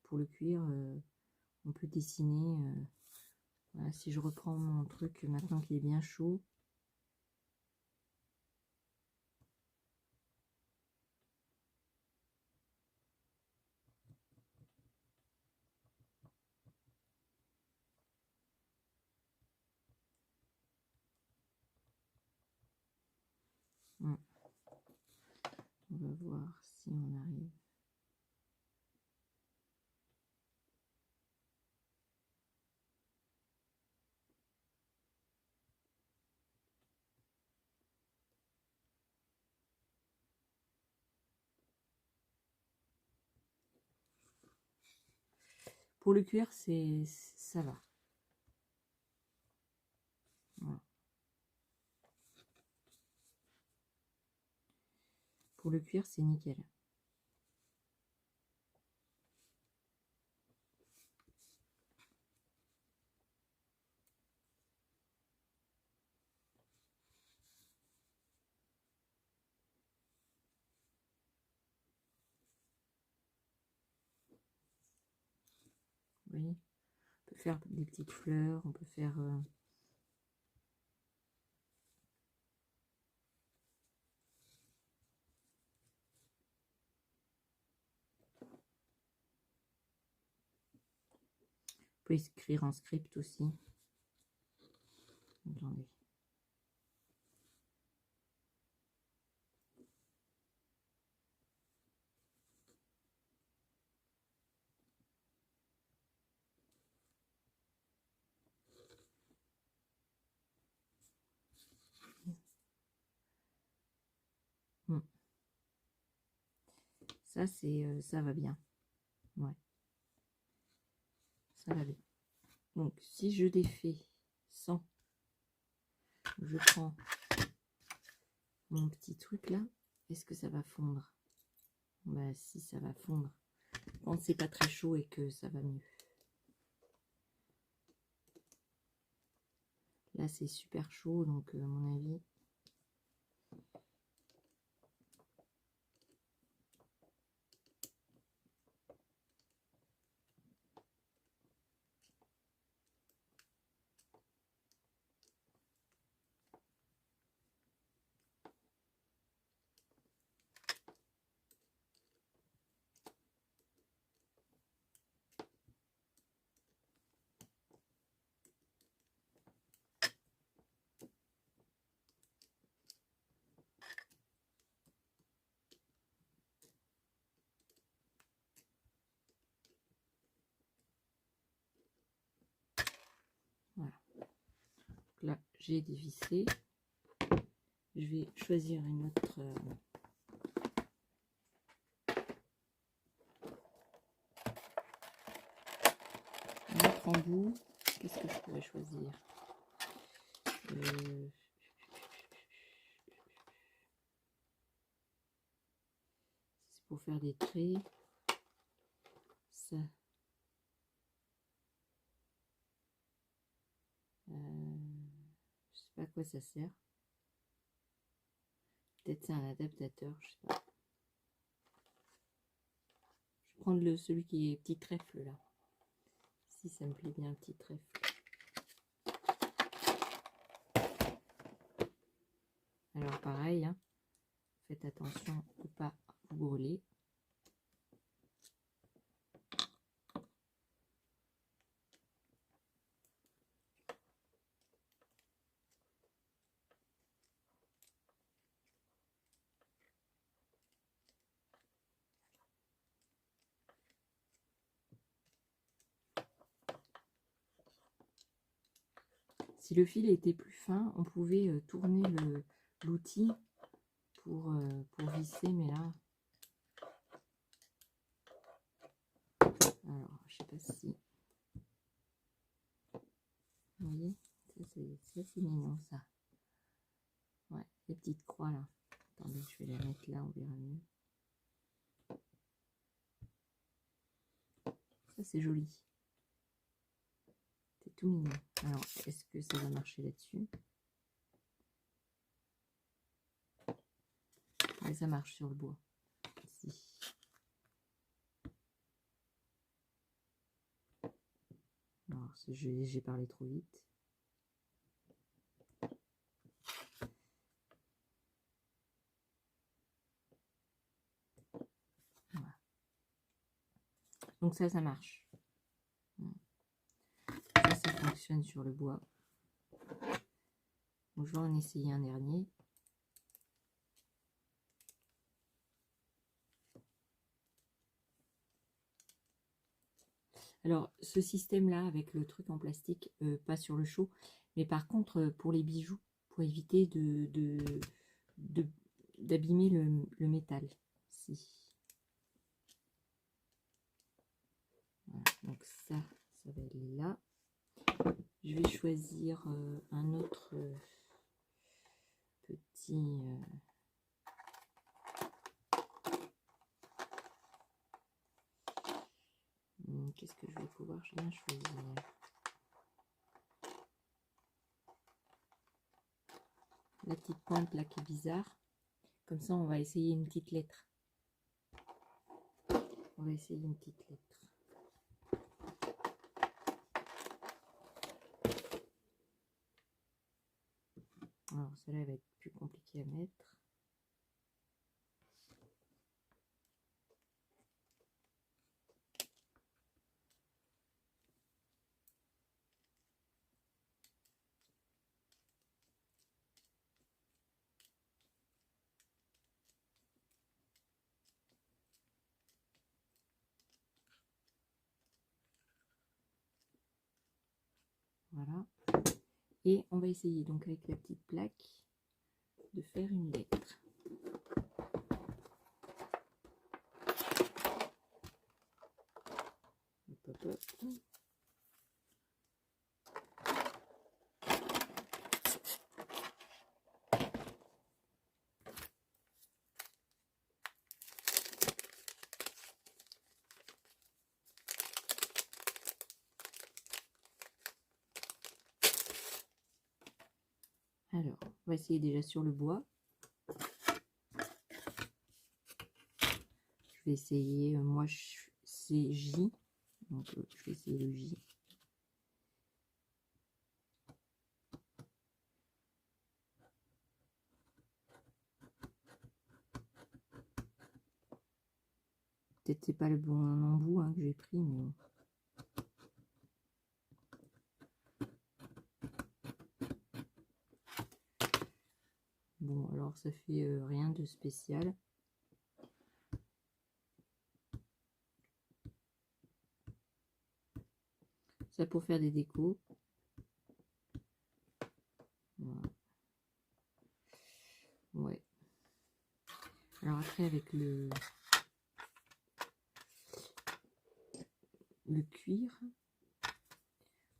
Pour le cuir, on peut dessiner. Voilà, si je reprends mon truc maintenant qu'il est bien chaud. On va voir si on arrive. Pour le cuir, ça va. Voilà. Pour le cuir, c'est nickel. Vous voyez, on peut faire des petites fleurs, on peut faire... on peut écrire en script aussi. Attendez. Ça, ça va bien. Ouais. Ça va bien. Donc, si je défais sans, je prends mon petit truc là, est-ce que ça va fondre? Bah si, ça va fondre. Quand c'est pas très chaud et que ça va mieux. Là, c'est super chaud, donc à mon avis... Voilà. Donc là, j'ai dévissé. Je vais choisir une autre... un autre embout. Qu'est-ce que je pourrais choisir? C'est pour faire des traits. Ça. Je sais pas à quoi ça sert. Peut-être c'est un adaptateur, je sais pas. Je vais prendre celui qui est petit trèfle là. Si ça me plaît bien, petit trèfle. Alors pareil, hein, faites attention de ne pas vous brûler. Si le fil était plus fin, on pouvait tourner l'outil pour visser, mais là... Alors, je sais pas si... Vous voyez, ça c'est mignon ça. Ouais, les petites croix là. Attendez, je vais les mettre là, on verra mieux. Ça c'est joli. C'est tout mignon. Alors, est-ce que ça va marcher là-dessus? Ouais, ça marche sur le bois. Ici. Alors, j'ai parlé trop vite. Voilà. Donc ça marche. Ça fonctionne sur le bois. Donc, je vais en essayer un dernier. Alors, ce système-là, avec le truc en plastique, pas sur le chaud, mais par contre, pour les bijoux, pour éviter d'abîmer le métal. Si. Voilà, donc ça va aller là. Je vais choisir un autre petit... Qu'est-ce que je vais pouvoir bien choisir? La petite pointe là qui est bizarre. Comme ça, on va essayer une petite lettre. On va essayer une petite lettre. Alors, celle-là va être plus compliquée à mettre. Voilà. Et on va essayer donc avec la petite plaque de faire une lettre. hop, hop. Alors, on va essayer déjà sur le bois. Je vais essayer, moi c'est J, donc je vais essayer le J. Peut-être c'est pas le bon embout hein, que j'ai pris, mais... Bon, alors ça fait rien de spécial. Ça pour faire des décos. Voilà. Ouais. Alors après avec le cuir, on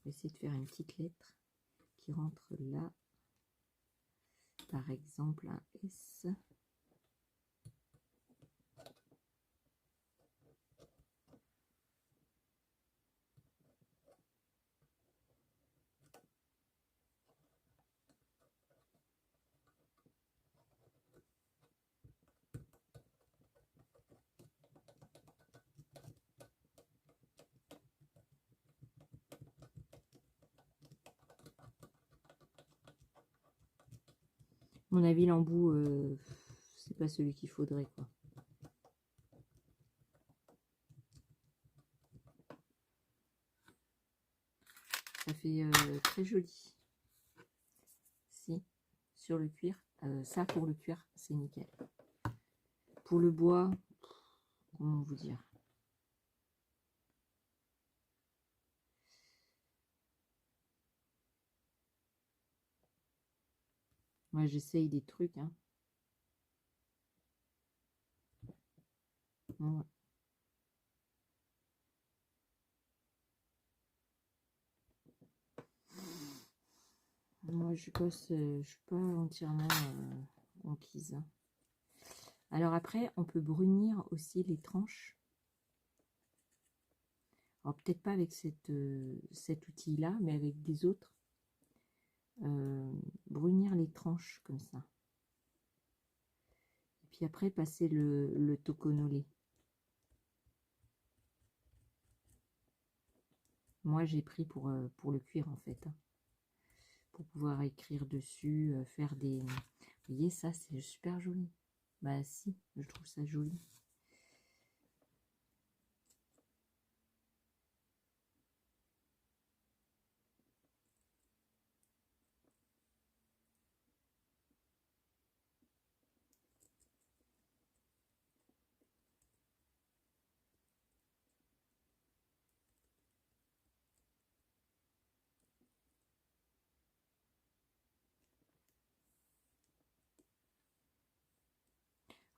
va essayer de faire une petite lettre qui rentre là. Par exemple un S. À mon avis, l'embout, c'est pas celui qu'il faudrait, quoi. Ça fait très joli. Si, sur le cuir, ça pour le cuir, c'est nickel. Pour le bois, comment vous dire? Moi, j'essaye des trucs, hein. Ouais. Moi, je suis pas entièrement enquise. Hein. Alors après, on peut brunir aussi les tranches. Alors peut-être pas avec cet outil-là, mais avec des autres. Brunir les tranches comme ça. Et puis après, passer le toconolé. Moi, j'ai pris pour le cuir, en fait. Hein, pour pouvoir écrire dessus, faire des... Vous voyez, ça, c'est super joli. Bah si, je trouve ça joli.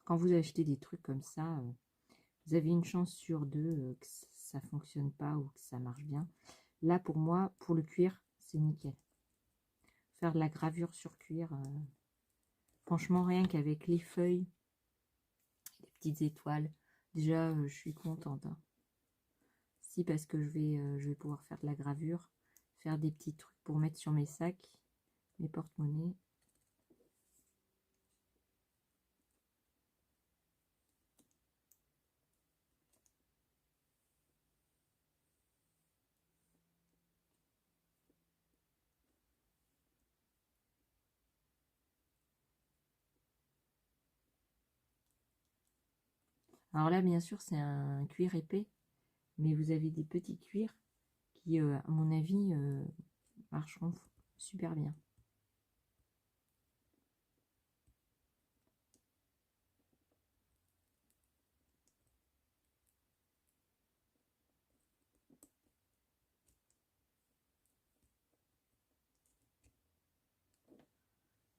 Quand vous achetez des trucs comme ça, vous avez une chance sur deux que ça fonctionne pas ou que ça marche bien. Là, pour moi, pour le cuir, c'est nickel. Faire de la gravure sur cuir, franchement, rien qu'avec les feuilles, les petites étoiles, déjà, je suis contente. Hein. Si, parce que je vais pouvoir faire de la gravure, faire des petits trucs pour mettre sur mes sacs, mes porte-monnaies. Alors là, bien sûr, c'est un cuir épais, mais vous avez des petits cuirs qui, à mon avis, marcheront super bien.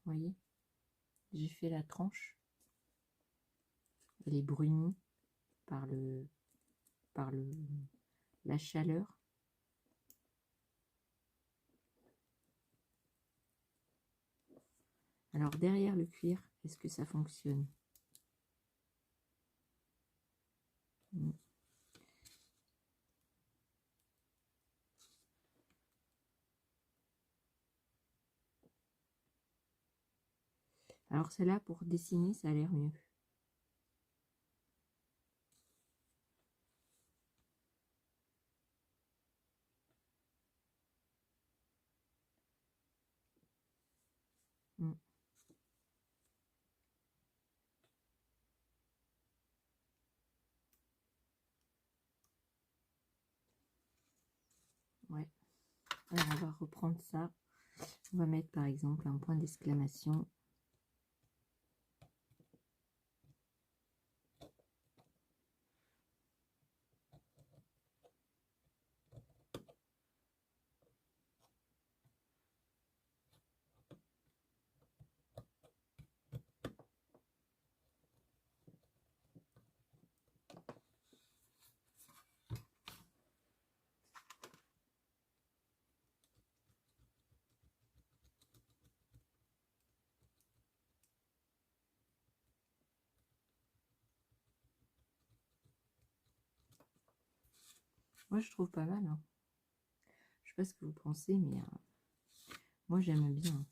Vous voyez, j'ai fait la tranche. Elle est brunie par le la chaleur. Alors derrière le cuir, est-ce que ça fonctionne? Alors celle-là, pour dessiner, ça a l'air mieux. Ouais. Alors on va reprendre ça. On va mettre par exemple un point d'exclamation. Moi je trouve pas mal. Hein. Je sais pas ce que vous pensez, mais moi j'aime bien.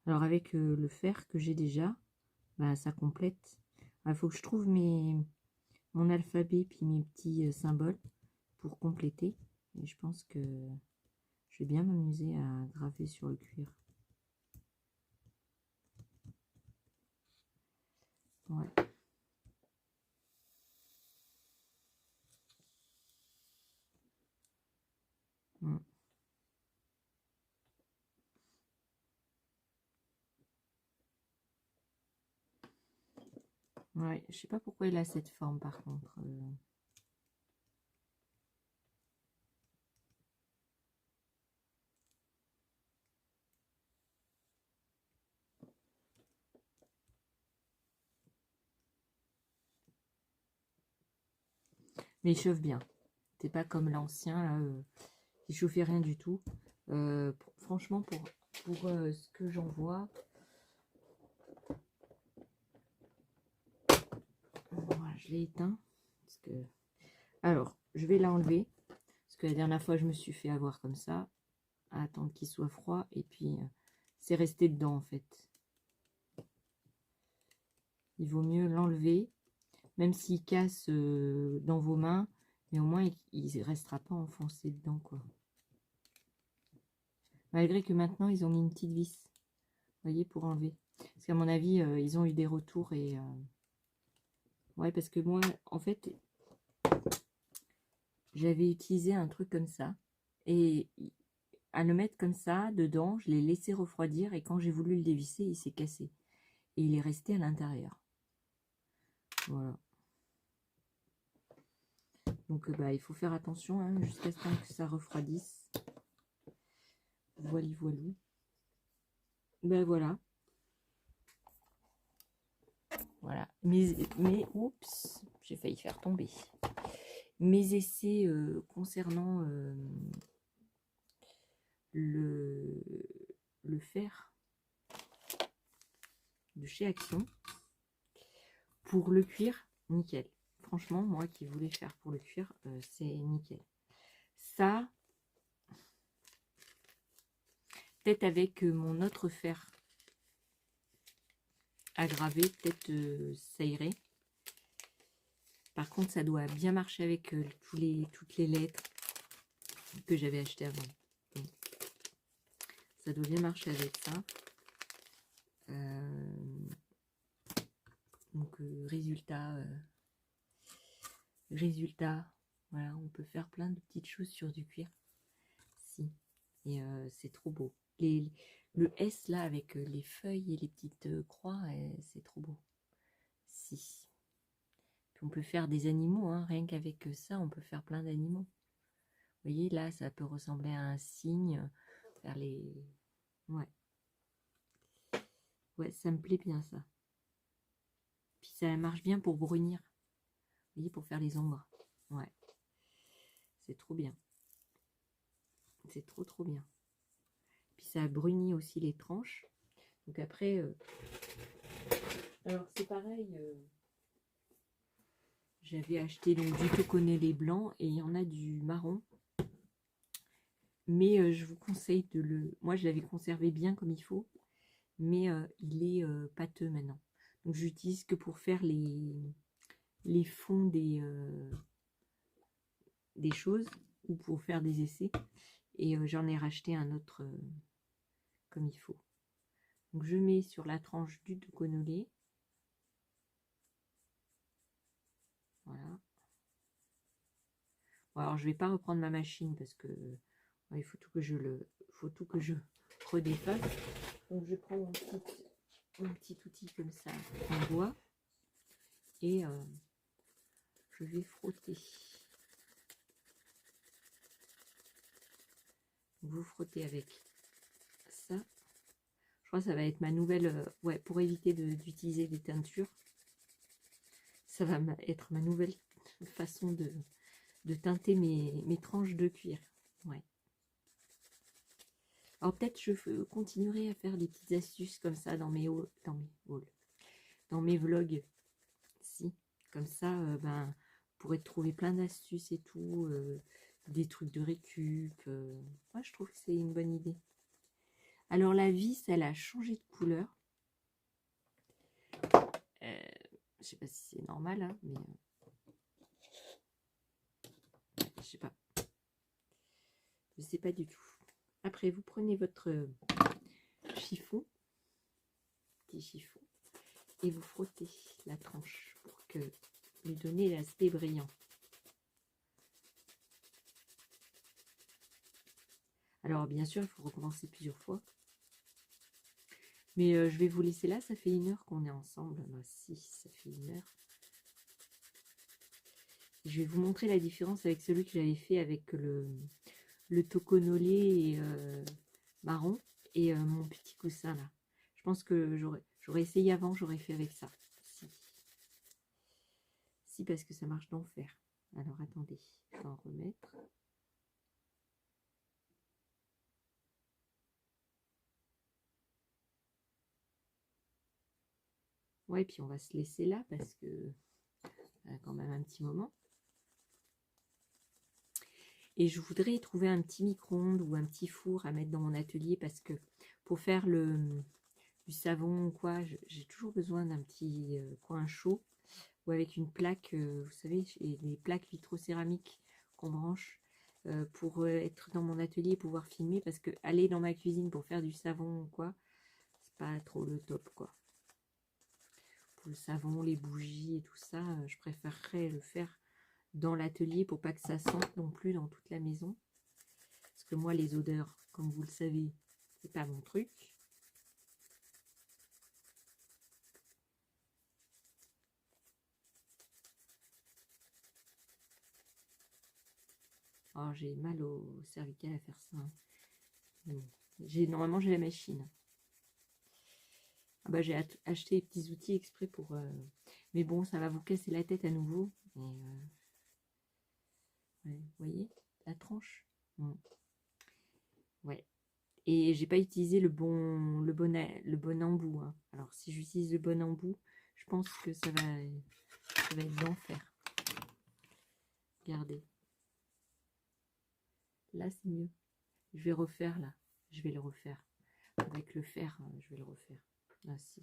Alors avec le fer que j'ai déjà, bah, ça complète. Il faut que je trouve mon alphabet puis mes petits symboles pour compléter. Et je pense que je vais bien m'amuser à graver sur le cuir. Ouais. Mm. Ouais, je sais pas pourquoi il a cette forme par contre. Mais il chauffe bien. C'est pas comme l'ancien là, qui chauffait rien du tout. Franchement, pour ce que j'en vois, voilà, je l'ai éteint. Parce que... Alors, je vais l'enlever. Parce que la dernière fois, je me suis fait avoir comme ça, à attendre qu'il soit froid. Et puis, c'est resté dedans en fait. Il vaut mieux l'enlever, même s'il casse dans vos mains. Mais au moins, il ne restera pas enfoncé dedans, quoi. Malgré que maintenant, ils ont mis une petite vis, vous voyez, pour enlever. Parce qu'à mon avis, ils ont eu des retours et... ouais, parce que moi, en fait, j'avais utilisé un truc comme ça. Et à le mettre comme ça, dedans, je l'ai laissé refroidir. Et quand j'ai voulu le dévisser, il s'est cassé. Et il est resté à l'intérieur. Voilà. Donc, bah, il faut faire attention hein, jusqu'à ce que ça refroidisse. Voilà, voilà. Ben voilà. Voilà. Oups, j'ai failli faire tomber. Mes essais concernant le fer de chez Action pour le cuir, nickel. Franchement, moi qui voulais faire pour le cuir, c'est nickel. Ça, peut-être avec mon autre fer à graver, peut-être ça irait. Par contre, ça doit bien marcher avec toutes les lettres que j'avais achetées avant. Donc, ça doit bien marcher avec ça. Donc, résultat, voilà, on peut faire plein de petites choses sur du cuir. Si. Et c'est trop beau. Le S là, avec les feuilles et les petites croix, c'est trop beau. Si. Puis on peut faire des animaux, hein, rien qu'avec ça, on peut faire plein d'animaux. Vous voyez, là, ça peut ressembler à un cygne. Faire les... Ouais. Ouais, ça me plaît bien ça. Puis ça marche bien pour brunir. Vous voyez, pour faire les ombres. Ouais. C'est trop bien. C'est trop trop bien. Puis ça brunit aussi les tranches. Donc après... alors c'est pareil... j'avais acheté donc du toconelé blanc et il y en a du marron. Mais je vous conseille de le... Moi, je l'avais conservé bien comme il faut. Mais il est pâteux maintenant. Donc j'utilise que pour faire les fonds des choses ou pour faire des essais. Et j'en ai racheté un autre comme il faut. Donc je mets sur la tranche du toconolé. Voilà. Bon, alors je vais pas reprendre ma machine parce que il faut tout que je redéfasse. Donc je prends mon petit outil comme ça en bois et je vais frotter. Vous frottez avec ça. Je crois que ça va être ma nouvelle... ouais, pour éviter d'utiliser des teintures. Ça va être ma nouvelle façon de teinter mes tranches de cuir. Ouais. Alors peut-être je continuerai à faire des petites astuces comme ça dans mes hauls, dans mes vlogs. Si, comme ça, ben, vous pourrez trouver plein d'astuces et tout, des trucs de récup. Moi, je trouve que c'est une bonne idée. Alors la vis, elle a changé de couleur. Je sais pas si c'est normal, hein, mais je sais pas. Je sais pas du tout. Après, vous prenez votre chiffon, petit chiffon, et vous frottez la tranche pour que lui donner l'aspect brillant. Alors bien sûr, il faut recommencer plusieurs fois. Mais je vais vous laisser là, ça fait 1 heure qu'on est ensemble. Bah, si, ça fait 1 heure. Je vais vous montrer la différence avec celui que j'avais fait avec le toconolé marron et mon petit coussin là. Je pense que j'aurais essayé avant, j'aurais fait avec ça. Si, parce que ça marche d'enfer. Alors attendez, je vais en remettre. Ouais, puis on va se laisser là parce que quand même un petit moment. Et je voudrais trouver un petit micro-ondes ou un petit four à mettre dans mon atelier parce que pour faire du savon ou quoi, j'ai toujours besoin d'un petit coin chaud ou avec une plaque, vous savez, des plaques vitrocéramiques qu'on branche pour être dans mon atelier et pouvoir filmer parce que aller dans ma cuisine pour faire du savon ou quoi, c'est pas trop le top quoi. Pour le savon, les bougies et tout ça, je préférerais le faire dans l'atelier pour pas que ça sente non plus dans toute la maison. Parce que moi, les odeurs, comme vous le savez, c'est pas mon truc. Alors, j'ai mal au cervical à faire ça. Normalement, j'ai la machine. Ah bah, j'ai acheté des petits outils exprès pour... mais bon, ça va vous casser la tête à nouveau. Et, ouais, vous voyez la tranche. Ouais. Et j'ai pas utilisé le bon embout. Hein. Alors, si j'utilise le bon embout, je pense que ça va être d'enfer. Regardez. Là, c'est mieux. Je vais refaire, là. Je vais le refaire. Avec le fer, je vais le refaire. Ah, si.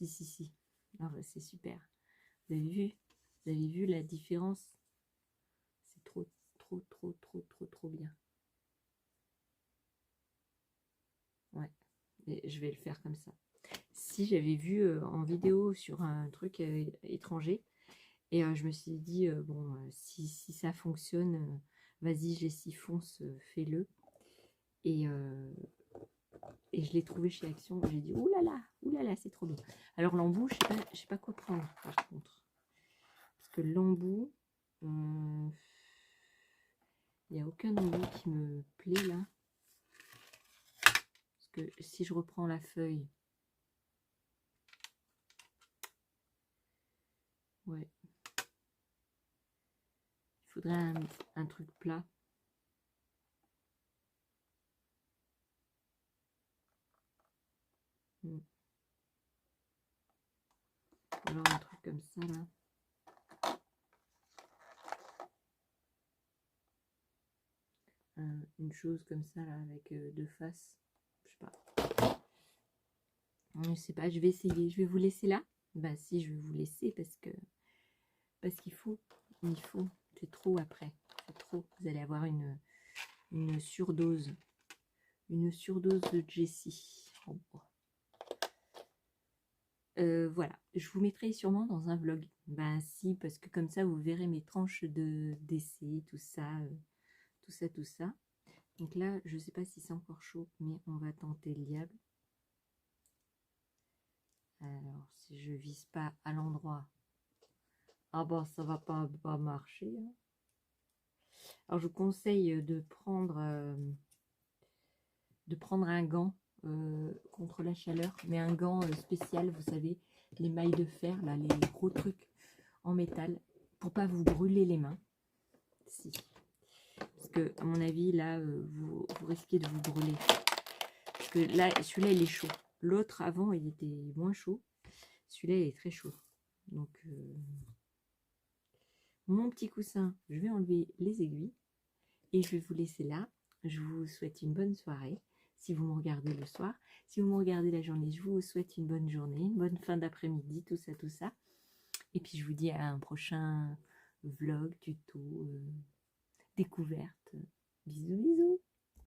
Si. Ah, bah, c'est super. Vous avez vu? Vous avez vu la différence? C'est trop bien. Ouais. Et je vais le faire comme ça. Si j'avais vu en vidéo sur un truc étranger, et je me suis dit, bon, si ça fonctionne, vas-y, Jessie, fonce, fais-le. Et je l'ai trouvé chez Action. J'ai dit, oulala, c'est trop bien. Alors l'embout, je sais pas quoi prendre, par contre. Parce que l'embout, il n'y a aucun embout qui me plaît, là. Parce que si je reprends la feuille, Ouais. Il faudrait un truc plat. Alors un truc comme ça là. Une chose comme ça là avec deux faces. Je sais pas. Je sais pas, je vais essayer. Je vais vous laisser là. Bah si, je vais vous laisser parce qu'il faut. Il faut. C'est trop après. C'est trop. Vous allez avoir une surdose. Une surdose de Jessie. Oh. Voilà, je vous mettrai sûrement dans un vlog. Ben si, parce que comme ça, vous verrez mes tranches d'essai, tout ça, tout ça, tout ça. Donc là, je sais pas si c'est encore chaud, mais on va tenter le diable. Alors, si je vise pas à l'endroit, ah bah ça va pas marcher. Hein. Alors, je vous conseille de prendre un gant contre la chaleur, mais un gant spécial, vous savez, les mailles de fer, là, les gros trucs en métal, pour pas vous brûler les mains. Si. Parce que, à mon avis, là, vous risquez de vous brûler. Parce que là, celui-là, il est chaud. L'autre, avant, il était moins chaud. Celui-là, il est très chaud. Donc, mon petit coussin, je vais enlever les aiguilles. Et je vais vous laisser là. Je vous souhaite une bonne soirée. Si vous me regardez le soir. Si vous me regardez la journée, je vous souhaite une bonne journée, une bonne fin d'après-midi, tout ça, tout ça. Et puis, je vous dis à un prochain vlog, tuto, découverte. Bisous, bisous.